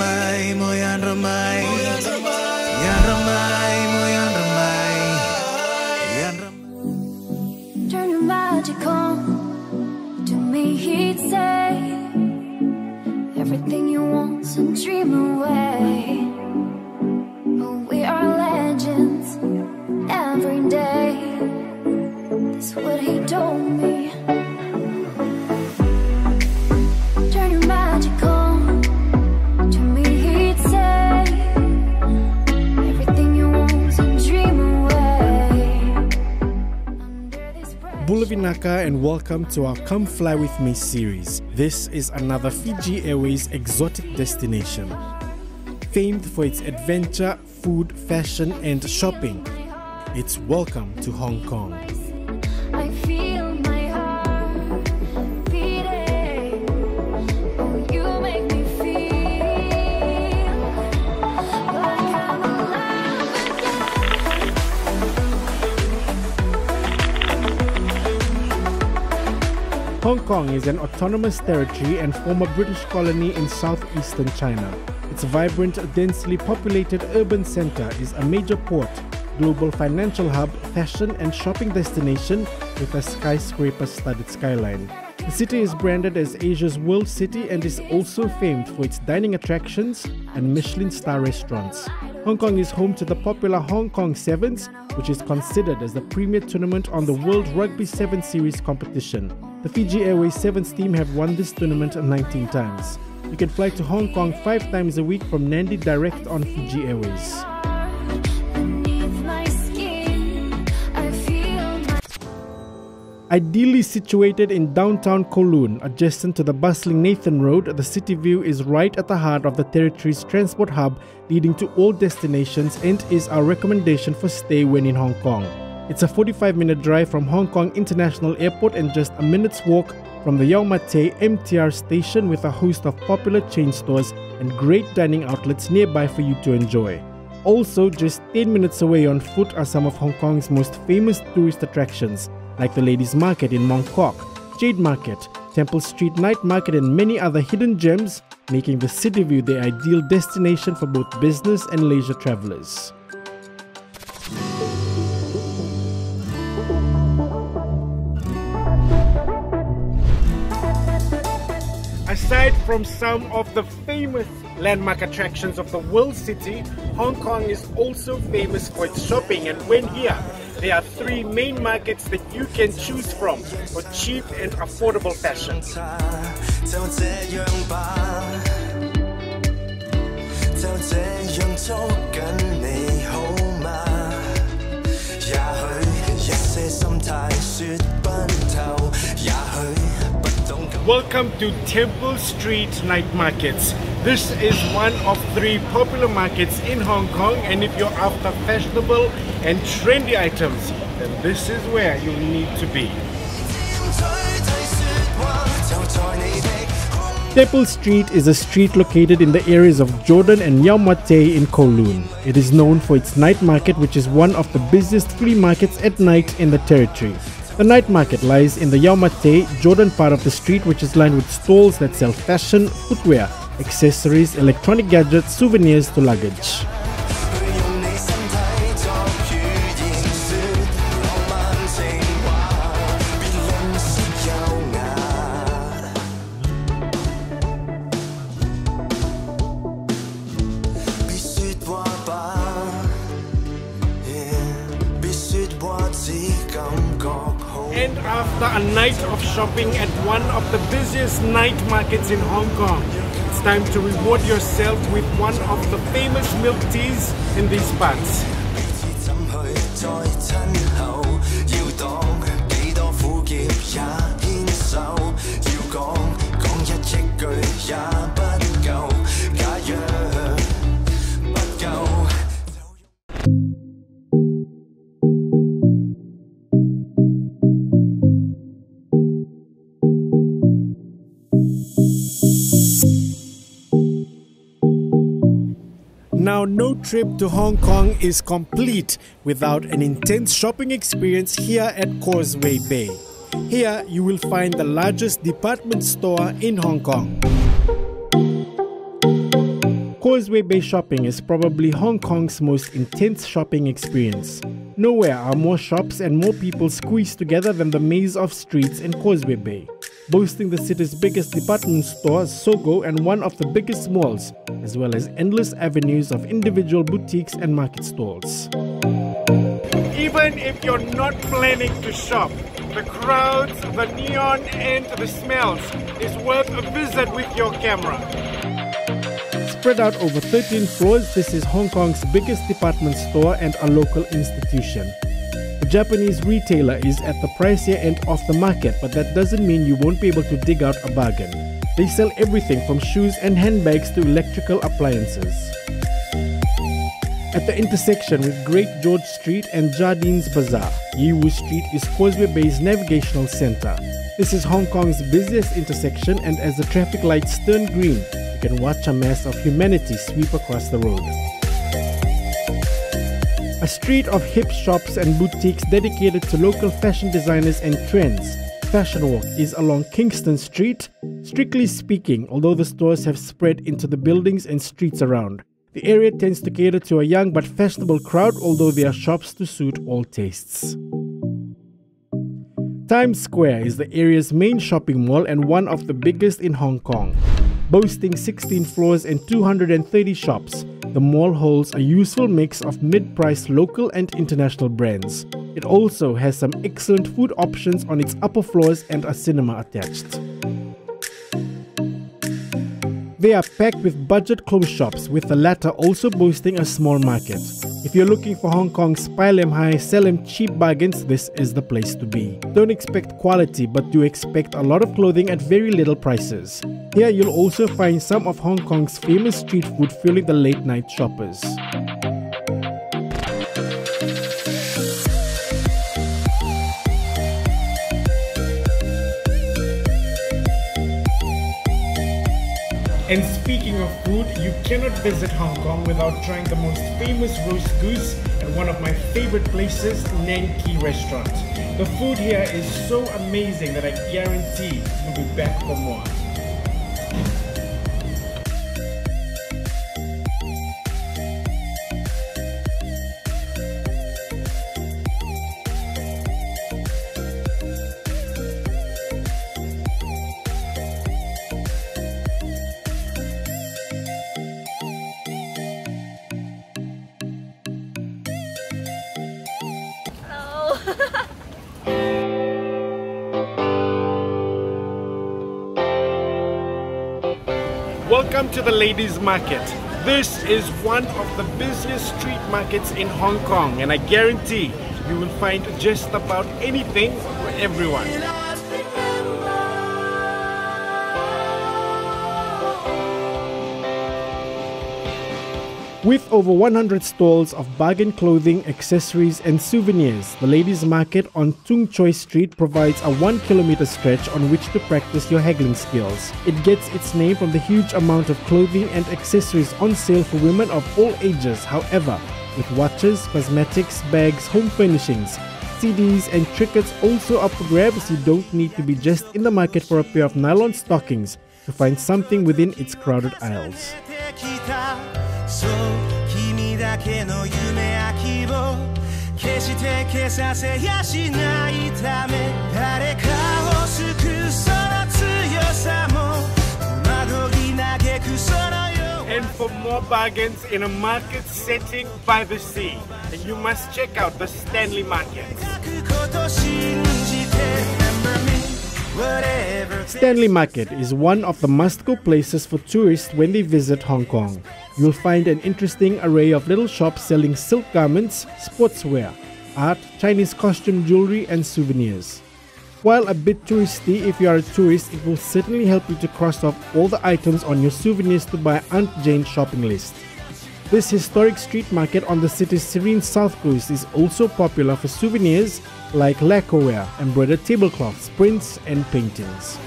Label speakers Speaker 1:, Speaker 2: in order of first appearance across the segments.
Speaker 1: ramai, mo yan ramai, yan ramai, mo yan ramai, yan ramai.
Speaker 2: Turn your magic on to me, he'd say everything you want and dream away. Oh, we are legends every day. That's what he told me. Turn your magic on to me, he'd say everything you want and dream away.
Speaker 3: Bulavinaka and welcome to our Come Fly With Me series. This is another Fiji Airways exotic destination. Famed for its adventure, food, fashion and shopping, it's welcome to Hong Kong.
Speaker 2: I feel my heart beating. Oh, you make me feel like I'm alive again.
Speaker 3: Hong Kong is an autonomous territory and former British colony in southeastern China. Its vibrant, densely populated urban centre is a major port, global financial hub, fashion and shopping destination with a skyscraper-studded skyline. The city is branded as Asia's World City and is also famed for its dining attractions and Michelin star restaurants. Hong Kong is home to the popular Hong Kong Sevens, which is considered as the premier tournament on the World Rugby 7 Series competition. The Fiji Airways Sevens team have won this tournament 19 times. You can fly to Hong Kong 5 times a week from Nandi direct on Fiji Airways. Ideally situated in downtown Kowloon, adjacent to the bustling Nathan Road, the city view is right at the heart of the territory's transport hub, leading to all destinations and is our recommendation for stay when in Hong Kong. It's a 45-minute drive from Hong Kong International Airport and just a minute's walk from the Yau Ma Tei MTR station, with a host of popular chain stores and great dining outlets nearby for you to enjoy. Also, just 10 minutes away on foot are some of Hong Kong's most famous tourist attractions, like the Ladies Market in Mong Kok, Jade Market, Temple Street Night Market and many other hidden gems, making the city view the ideal destination for both business and leisure travelers. Aside from some of the famous landmark attractions of the world city, Hong Kong is also famous for its shopping, and when here, there are 3 main markets that you can choose from for cheap and affordable fashion. Welcome to Temple Street Night Markets. This is one of 3 popular markets in Hong Kong, and if you're after fashionable and trendy items, then this is where you need to be. Temple Street is a street located in the areas of Jordan and Yau Ma Tei in Kowloon. It is known for its night market, which is one of the busiest flea markets at night in the territory. The night market lies in the Yau Ma Tei, Jordan part of the street, which is lined with stalls that sell fashion, footwear, accessories, electronic gadgets, souvenirs to luggage. And after a night of shopping at one of the busiest night markets in Hong Kong, it's time to reward yourself with one of the famous milk teas in these parts. Now, no trip to Hong Kong is complete without an intense shopping experience here at Causeway Bay. Here, you will find the largest department store in Hong Kong. Causeway Bay shopping is probably Hong Kong's most intense shopping experience. Nowhere are more shops and more people squeezed together than the maze of streets in Causeway Bay, boasting the city's biggest department store, Sogo, and one of the biggest malls, as well as endless avenues of individual boutiques and market stalls. Even if you're not planning to shop, the crowds, the neon, and the smells is worth a visit with your camera. Spread out over 13 floors, this is Hong Kong's biggest department store and a local institution. The Japanese retailer is at the pricier end of the market, but that doesn't mean you won't be able to dig out a bargain. They sell everything from shoes and handbags to electrical appliances. At the intersection with Great George Street and Jardines Bazaar, Yiwu Street is Causeway Bay's navigational center. This is Hong Kong's busiest intersection, and as the traffic lights turn green, you can watch a mass of humanity sweep across the road. A street of hip shops and boutiques dedicated to local fashion designers and trends, Fashion Walk is along Kingston Street. Strictly speaking, although the stores have spread into the buildings and streets around, the area tends to cater to a young but fashionable crowd, although there are shops to suit all tastes. Times Square is the area's main shopping mall and one of the biggest in Hong Kong. Boasting 16 floors and 230 shops, the mall holds a useful mix of mid-priced local and international brands. It also has some excellent food options on its upper floors and a cinema attached. They are packed with budget clothes shops, with the latter also boasting a small market. If you're looking for Hong Kong's buy them high, sell them cheap bargains, this is the place to be. Don't expect quality, but do expect a lot of clothing at very little prices. Here you'll also find some of Hong Kong's famous street food fueling the late night shoppers. And speaking of food, you cannot visit Hong Kong without trying the most famous roast goose at one of my favorite places, Nanki Restaurant. The food here is so amazing that I guarantee you'll be back for more. Welcome to the Ladies Market. This is one of the busiest street markets in Hong Kong, and I guarantee you will find just about anything for everyone. With over 100 stalls of bargain clothing, accessories and souvenirs, the Ladies Market on Tung Choi Street provides a 1-kilometer stretch on which to practice your haggling skills. It gets its name from the huge amount of clothing and accessories on sale for women of all ages. However, with watches, cosmetics, bags, home furnishings, CDs and trinkets also up for grabs, you don't need to be just in the market for a pair of nylon stockings to find something within its crowded aisles. And for more bargains in a market setting by the sea, then you must check out the Stanley Market. Stanley Market is one of the must-go places for tourists when they visit Hong Kong. You'll find an interesting array of little shops selling silk garments, sportswear, art, Chinese costume jewelry and souvenirs. While a bit touristy, if you are a tourist, it will certainly help you to cross off all the items on your souvenirs to buy Aunt Jane shopping list. This historic street market on the city's serene south coast is also popular for souvenirs like lacquerware, embroidered tablecloths, prints and paintings.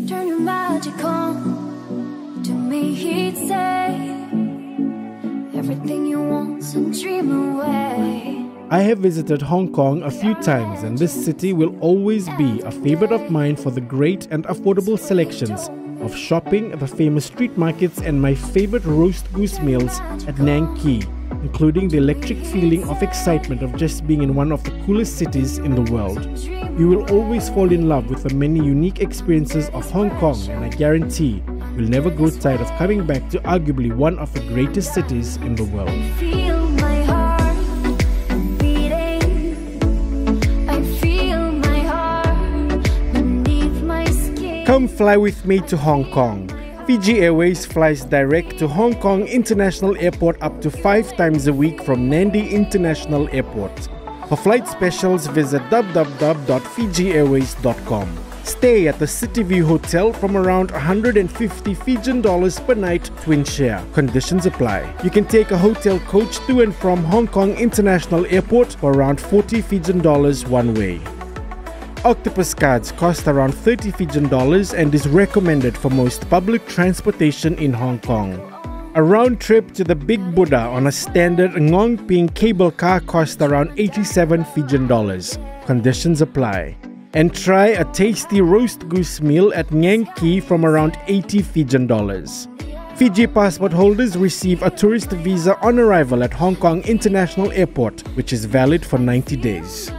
Speaker 2: Turn your magic would you come to me? He'd say everything you want, so dream away.
Speaker 3: I have visited Hong Kong a few times, and this city will always be a favorite of mine for the great and affordable selections of shopping, the famous street markets, and my favorite roast goose meals at Nang Kee, including the electric feeling of excitement of just being in one of the coolest cities in the world. You will always fall in love with the many unique experiences of Hong Kong, and I guarantee you'll never grow tired of coming back to arguably one of the greatest cities in the world.
Speaker 2: Feel my heart beating. I feel my heart beneath my skin.
Speaker 3: Come fly with me to Hong Kong. Fiji Airways flies direct to Hong Kong International Airport up to 5 times a week from Nandi International Airport. For flight specials, visit www.fijiairways.com. Stay at the City View Hotel from around 150 Fijian dollars per night, twin share. Conditions apply. You can take a hotel coach to and from Hong Kong International Airport for around 40 Fijian dollars one way. Octopus cards cost around 30 Fijian dollars and is recommended for most public transportation in Hong Kong. A round trip to the Big Buddha on a standard Ngong Ping cable car cost around 87 Fijian dollars. Conditions apply. And try a tasty roast goose meal at Nang Kee from around 80 Fijian dollars. Fiji passport holders receive a tourist visa on arrival at Hong Kong International Airport, which is valid for 90 days.